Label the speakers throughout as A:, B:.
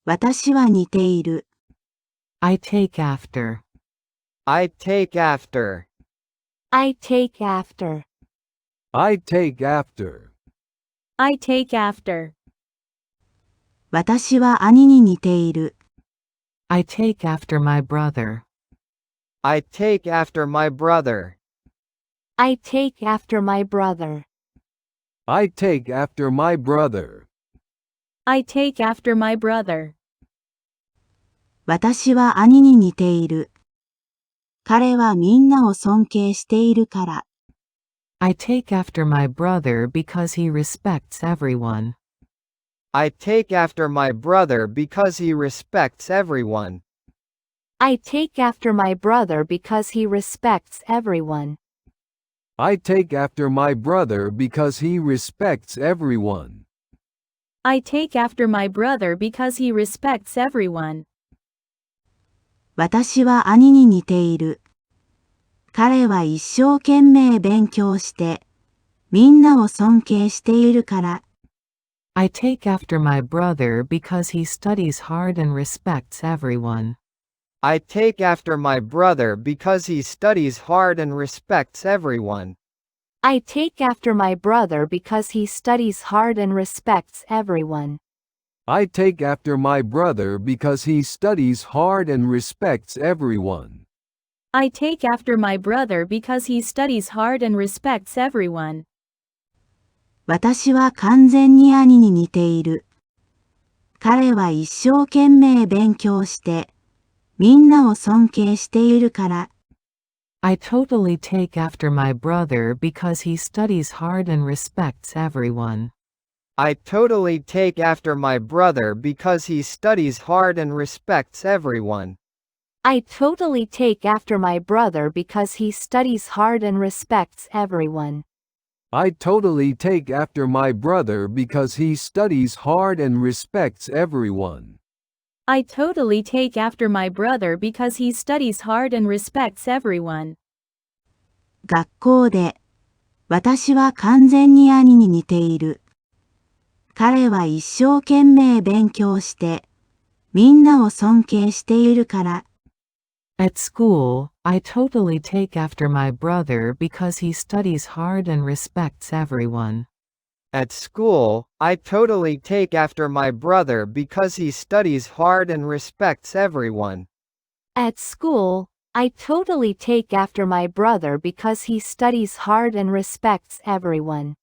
A: 私は似ている。
B: I take after.
C: I take after.
D: I take after.
E: I take after.
D: I take after.
A: 私は兄に似ている。
B: I take after my brother.
C: I take after my brother.
D: I take after my brother.
E: I take after my brother.
D: I take after my brother.
A: 私は兄に似ている。彼はみんなを尊敬しているから。
B: I take after my brother because he respects everyone.
C: I take after my brother because he respects everyone.
D: I take after my brother because he respects everyone.
E: I take after my brother because he respects everyone.
D: I take after my brother because he respects everyone.
A: 私は兄に似ている。彼は一生懸命勉強して、みんなを尊敬しているから。
B: I take after my brother because he studies hard and respects everyone.
C: I take after my brother because he studies hard and respects everyone.
D: I take after my brother because he studies hard and respects everyone.
E: I take after my brother because he studies hard and respects everyone.
D: I take after my brother because he studies hard and respects everyone.
A: 私は完全に兄に似ている。彼は一生懸命勉強して、みんなを尊敬しているから。
B: I totally take after my brother because he studies hard and respects everyone.
C: I totally take after my brother because he studies hard and respects everyone.
D: I totally take after my brother because he studies hard and respects everyone.
E: I totally take after my brother because he studies hard and respects everyone.
D: I totally take after my brother because he studies hard and respects everyone.
A: 学校で、私は完全に兄に似ている。彼は一生懸命勉強して、みんなを尊敬しているから。
B: At school, I totally take after my brother because he studies hard and respects everyone.
C: At school, I totally take after my brother because he studies hard and respects everyone.
D: At school, I totally take after my brother because he studies hard and respects everyone.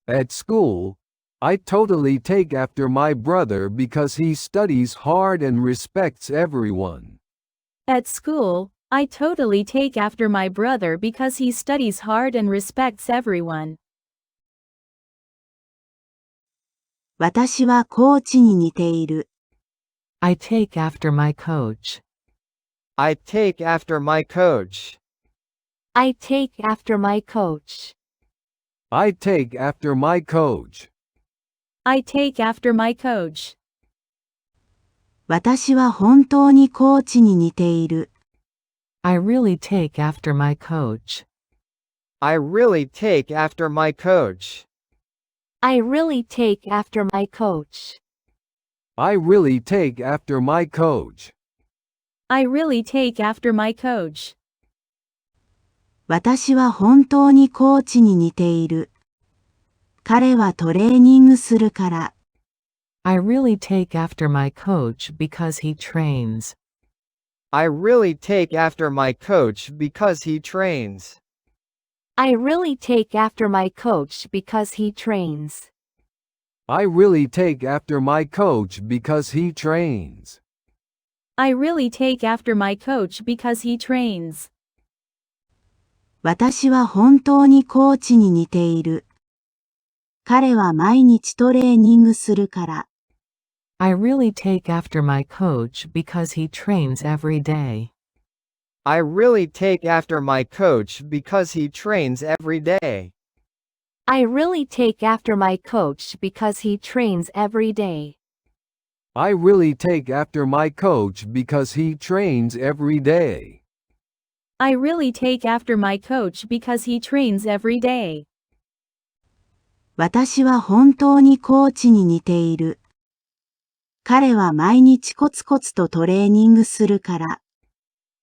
E: At school, I totally take after my brother because he studies hard and respects everyone.
D: At school, I totally take after my brother because he studies hard and respects everyone.
A: 私はコーチに似ている。
B: I take after my coach.
C: I take after my coach.
D: I take after my coach.
E: I take after my coach.
D: I take after my coach.
A: 私は本当にコーチに似ている。
B: I really take after my coach.
C: I really take after my coach.
D: I really take after my coach.
E: I really take after my coach.
D: I really take after my coach.
A: 私は本当にコーチに似ている。彼はトレーニングするから。
B: I really take after my coach because he trains.
C: I really take after my coach because he trains.
D: I really take after my coach because he trains.
E: I really take after my coach because he trains.
D: I really take after my coach because he trains.
A: 私は本当にコーチに似ている。彼は毎日トレーニングするから。
B: I really take after my coach because he trains every day.
C: I really take after my coach because he trains every day.
D: I really take after my coach because he trains every day.
E: I really take after my coach because he trains every day.
D: I really take after my coach because he trains every day.
A: 私は本当にコーチに似ている。彼は毎日コツコツとトレーニングするから。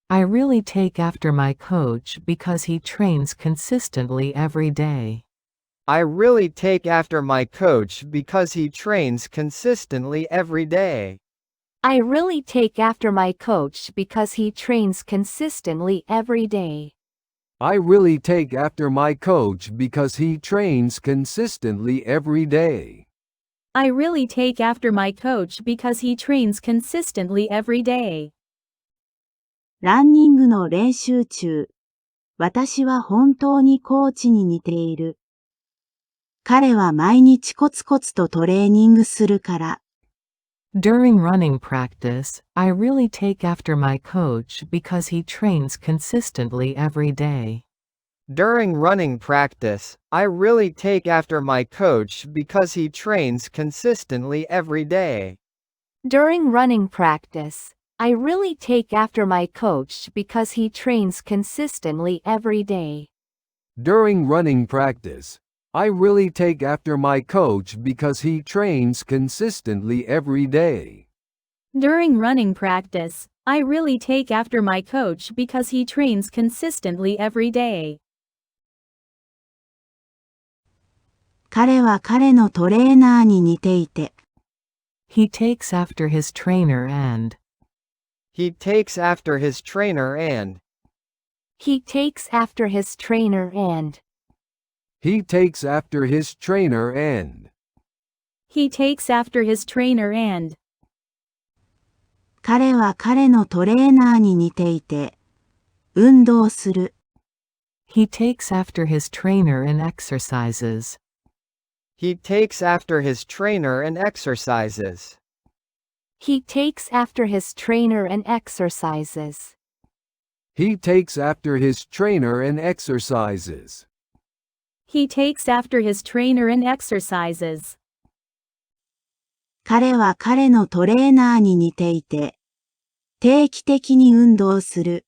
B: I really take after my coach because he trains consistently every day.
C: I really take after my coach because he trains consistently every day.
D: I really take after my coach because he trains consistently every day.
E: I really take after my coach because he trains consistently every day.
F: I really take after my coach because he trains consistently every day.
A: ランニングの練習中。私は本当にコーチに似ている。彼は毎日コツコツとトレーニングするから。
B: During running practice, I really take after my coach because he trains consistently every day.
C: During running practice, I really take after my coach because he trains consistently every day.
D: During running practice, I really take after my coach because he trains consistently every day.
E: During running practice, I really take after my coach because he trains consistently every day.
F: During running practice, I really take after my coach because he trains consistently every day.
A: 彼は彼のトレーナーに似ていて。
B: He takes after his trainer and
C: He takes after his trainer and
D: He takes after his trainer and
E: He takes after his trainer and
F: He takes after his trainer and
A: 彼は彼のトレーナーに似ていて。運動する。
B: he takes after his trainer in exercises.
C: He takes after his trainer and exercises.
D: He takes after his trainer and exercises.
E: He takes after his trainer and exercises.
F: He takes after his trainer and exercises.
A: 彼は彼のトレーナーに似ていて。定期的に運動する。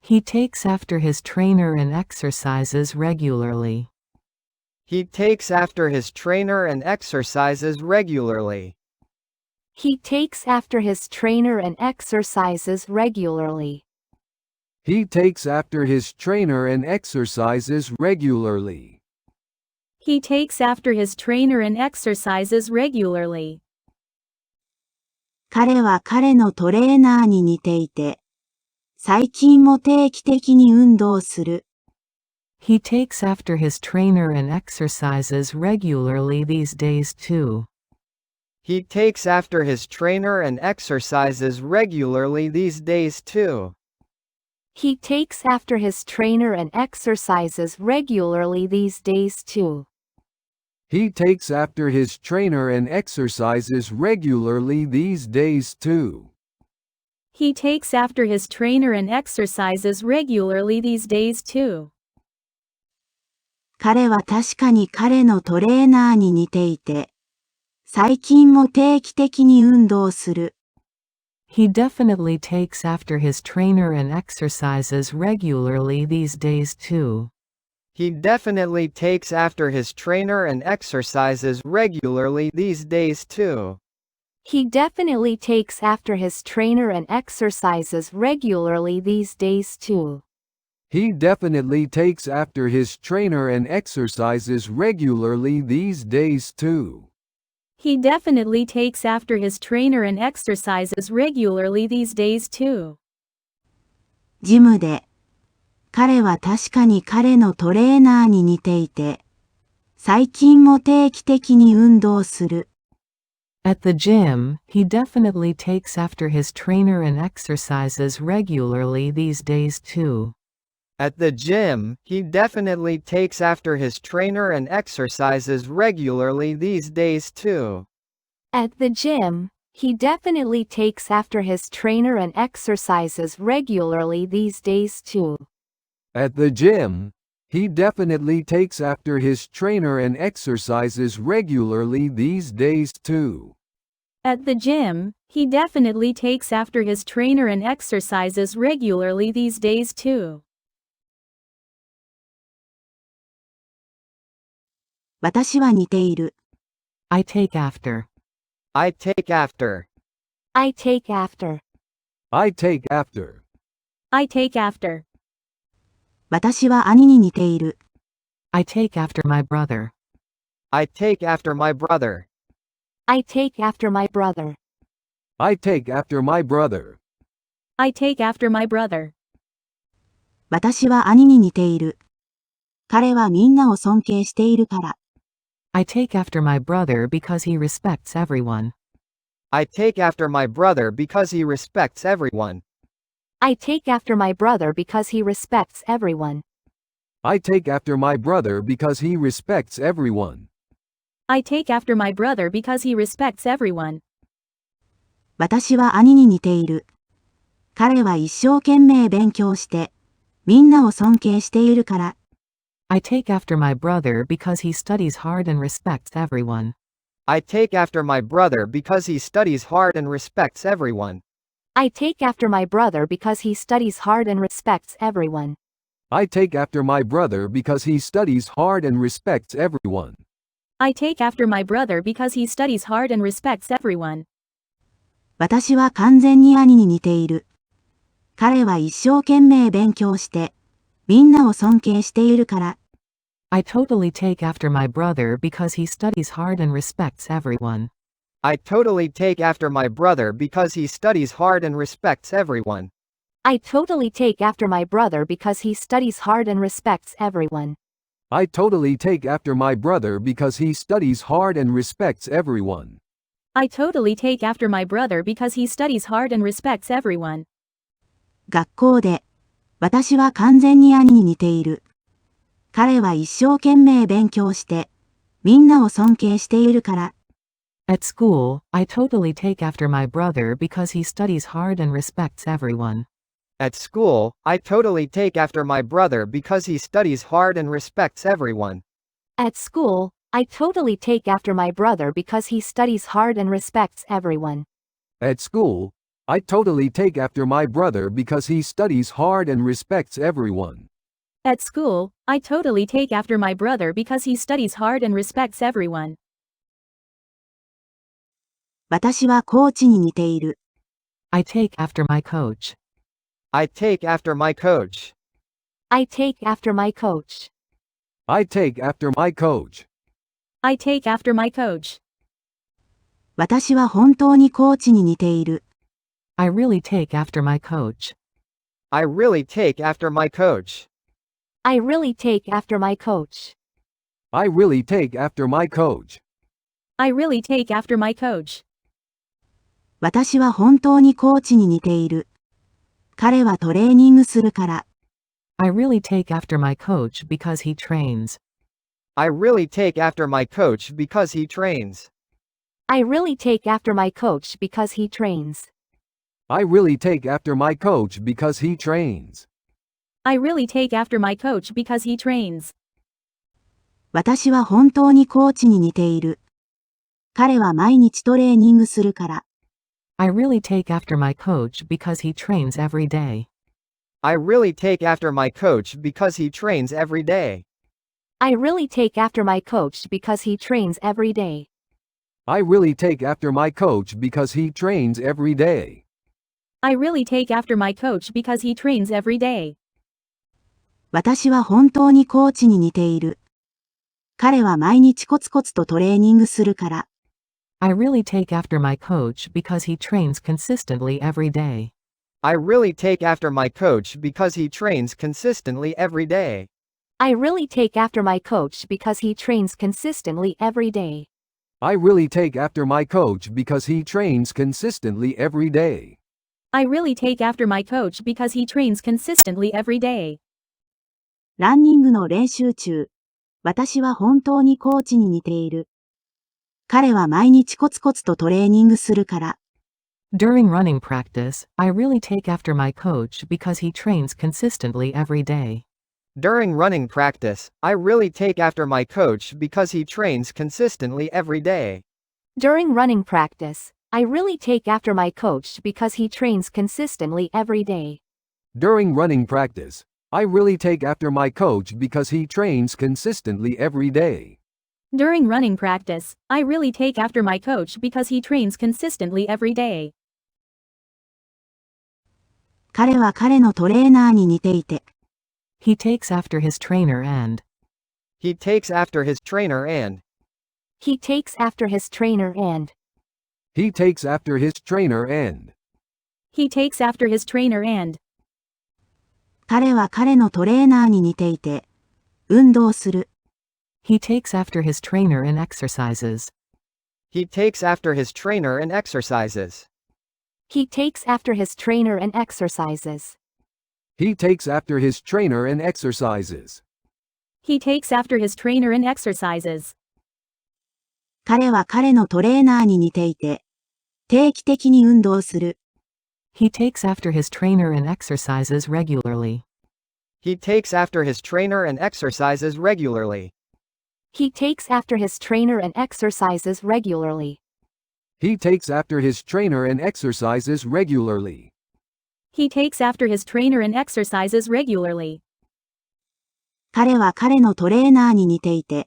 B: He takes after his trainer and exercises regularly.
C: He takes after his trainer and exercises regularly.
D: He takes after his trainer and exercises regularly.
E: He takes after his trainer and exercises regularly.
F: He takes after his trainer and exercises regularly.
A: 彼は彼のトレーナーに似ていて。最近も定期的に運動する。
B: He takes after his trainer and exercises regularly these days too.
C: He takes after his trainer and exercises regularly these days too.
D: He takes after his trainer and exercises regularly these days too.
E: He takes after his trainer and exercises regularly these days too.
F: He takes after his trainer and exercises regularly these days too.
A: 彼は確かに彼のトレーナーに似ていて。最近も定期的に運動する。
B: He definitely takes after his trainer and exercises regularly these days too.
C: He definitely takes after his trainer and exercises regularly these days too.
D: He definitely takes after his trainer and exercises regularly these days too.
E: He definitely takes after his trainer and exercises regularly these days too.
F: He definitely takes after his trainer and exercises regularly these days too.
A: ジムで。彼は確かに彼のトレーナーに似ていて。最近も定期的に運動する。
B: At the gym, he definitely takes after his trainer and exercises regularly these days too.
C: At the gym, he definitely takes after his trainer and exercises regularly these days too.
D: At the gym, he definitely takes after his trainer and exercises regularly these days too.
E: At the gym, he definitely takes after his trainer and exercises regularly these days too.
F: At the gym, he definitely takes after his trainer and exercises regularly these days too.
A: 私は似ている。
B: I take after.
C: I take after.
D: I take after.
E: I take after.
F: I take after.
A: 私は兄に似ている。
B: I take after my brother.
C: I take after my brother.
D: I take after my brother.
E: I take after my brother.
F: I take after my brother.
A: 私は兄に似ている。彼はみんなを尊敬しているから。
B: I take after my brother because he respects everyone.
C: I take after my brother because he respects everyone.
D: I take after my brother because he respects everyone.
E: I take after my brother because he respects everyone.
F: I take after my brother because he respects everyone.
A: 私は兄に似ている。彼は一生懸命勉強して、みんなを尊敬しているから。
B: I take after my brother because he studies hard and respects everyone.
C: I take after my brother because he studies hard and respects everyone.
D: I take after my brother because he studies hard and respects everyone.
E: I take after my brother because he studies hard and respects everyone.
F: I take after my brother because he studies hard and respects everyone.
A: 私は完全に兄に似ている。彼は一生懸命勉強して、みんなを尊敬しているから。
B: I totally take after my brother because he studies hard and respects everyone.
C: I totally take after my brother because he studies hard and respects everyone.
D: I totally take after my brother because he studies hard and respects everyone.
E: I totally take after my brother because he studies hard and respects everyone.
F: I totally take after my brother because he studies hard and respects everyone.
A: 学校で、私は完全に兄に似ている。彼は一生懸命勉強して、みんなを尊敬しているから。
B: At school, I totally take after my brother because he studies hard and respects everyone.
C: At school, I totally take after my brother because he studies hard and respects everyone.
D: At school, I totally take after my brother because he studies hard and respects everyone.
E: At school, I totally take after my brother because he studies hard and respects everyone.
F: At school, I totally take after my brother because he studies hard and respects everyone.
A: 私はコーチに似ている。
B: I take after my coach.
C: I take after my coach.
D: I take after my coach.
E: I take after my coach.
F: I take after my coach.
A: 私は本当にコーチに似ている。
B: I really take after my coach.
C: I really take after my coach.
D: I really take after my coach.
E: I really take after my coach.
F: I really take after my coach.
A: 私は本当にコーチに似ている。彼はトレーニングするから。
B: I really take after my coach because he trains.
C: I really take after my coach because he trains.
D: I really take after my coach because he trains.
E: I really take after my coach because he trains.
F: I really take after my coach because he trains.
A: 私は本当にコーチに似ている。彼は毎日トレーニングするから。
B: I really take after my coach because he trains every day.
C: I really take after my coach because he trains every day.
D: I really take after my coach because he trains every day.
E: I really take after my coach because he trains every day.
F: I really take after my coach because he trains every day.
A: 私は本当にコーチに似ている。彼は毎日コツコツとトレーニングするから。
B: I really take after my coach because he trains consistently every day.
C: I really take after my coach because he trains consistently every day.
D: I really take after my coach because he trains consistently every day.
E: I really take after my coach because he trains consistently every day.
F: I really take after my coach because he trains consistently every day.
A: ランニングの練習中、私は本当にコーチに似ている。彼は毎日コツコツとトレーニングするから。
B: During running practice, I really take after my coach because he trains consistently every day.
C: During running practice, I really take after my coach because he trains consistently every day.
D: During running practice, I really take after my coach because he trains consistently every day.
E: During running practice, I really take after my coach because he trains consistently every day.
F: During running practice, I really take after my coach because he trains consistently every day.
A: 彼は彼のトレーナーに似ていて、
B: He takes after his trainer and.
C: He takes after his trainer and.
D: He takes after his trainer and.
E: He takes after his trainer and.
F: He takes after his trainer and.
A: 彼は彼のトレーナーに似ていて、運動する。
B: He takes after his trainer and exercises.
C: He takes after his trainer and exercises.
D: He takes after his trainer and exercises.
E: He takes after his trainer and exercises.
F: He takes after his trainer and exercises.
A: 彼は彼のトレーナーに似ていて、定期的に運動する。
B: He takes after his trainer and exercises regularly.
C: He takes after his trainer and exercises regularly.
D: He takes after his trainer and exercises regularly.
E: He takes after his trainer and exercises regularly.
F: He takes after his trainer and exercises regularly.
A: 彼は彼のトレーナーに似ていて、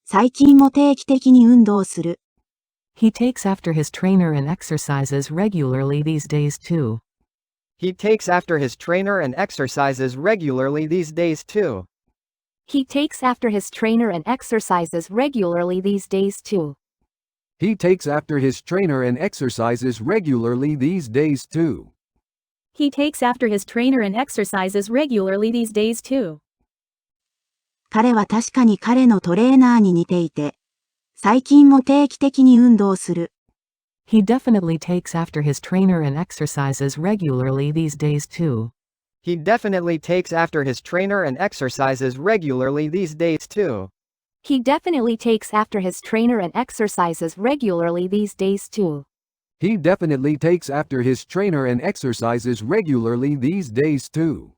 A: 最近も定期的に運動する。
B: He takes after his trainer and exercises regularly these days too.
C: He takes after his trainer and exercises regularly these days too.
D: He takes after his trainer and exercises regularly these days too.
E: He takes after his trainer and exercises regularly these days too.
F: He takes after his trainer and exercises regularly these days too.
A: 彼は確かに彼のトレーナーに似ていて、最近も定期的に運動する。
B: He definitely takes after his trainer and exercises regularly these days too.
C: He definitely takes after his trainer and exercises regularly these days too.
D: He definitely takes after his trainer and exercises regularly these days too.
E: He definitely takes after his trainer and exercises regularly these days too.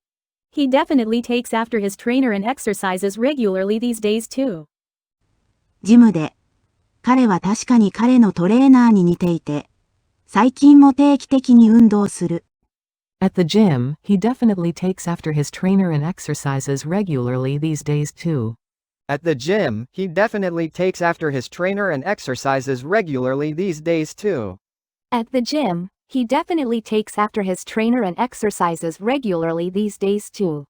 F: He definitely takes after his trainer and exercises regularly these days too.
A: ジムで、彼は確かに彼のトレーナーに似ていて、最近も定期的に運動する。
B: At the gym, he definitely takes after his trainer and exercises regularly these days too.
C: At the gym, he definitely takes after his trainer and exercises regularly these days too.
D: At the gym, he definitely takes after his trainer and exercises regularly these days too.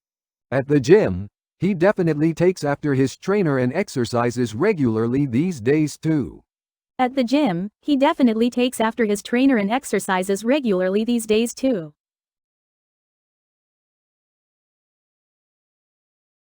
E: At the gym, he definitely takes after his trainer and exercises regularly these days too.
F: At the gym, he definitely takes after his trainer and exercises regularly these days too.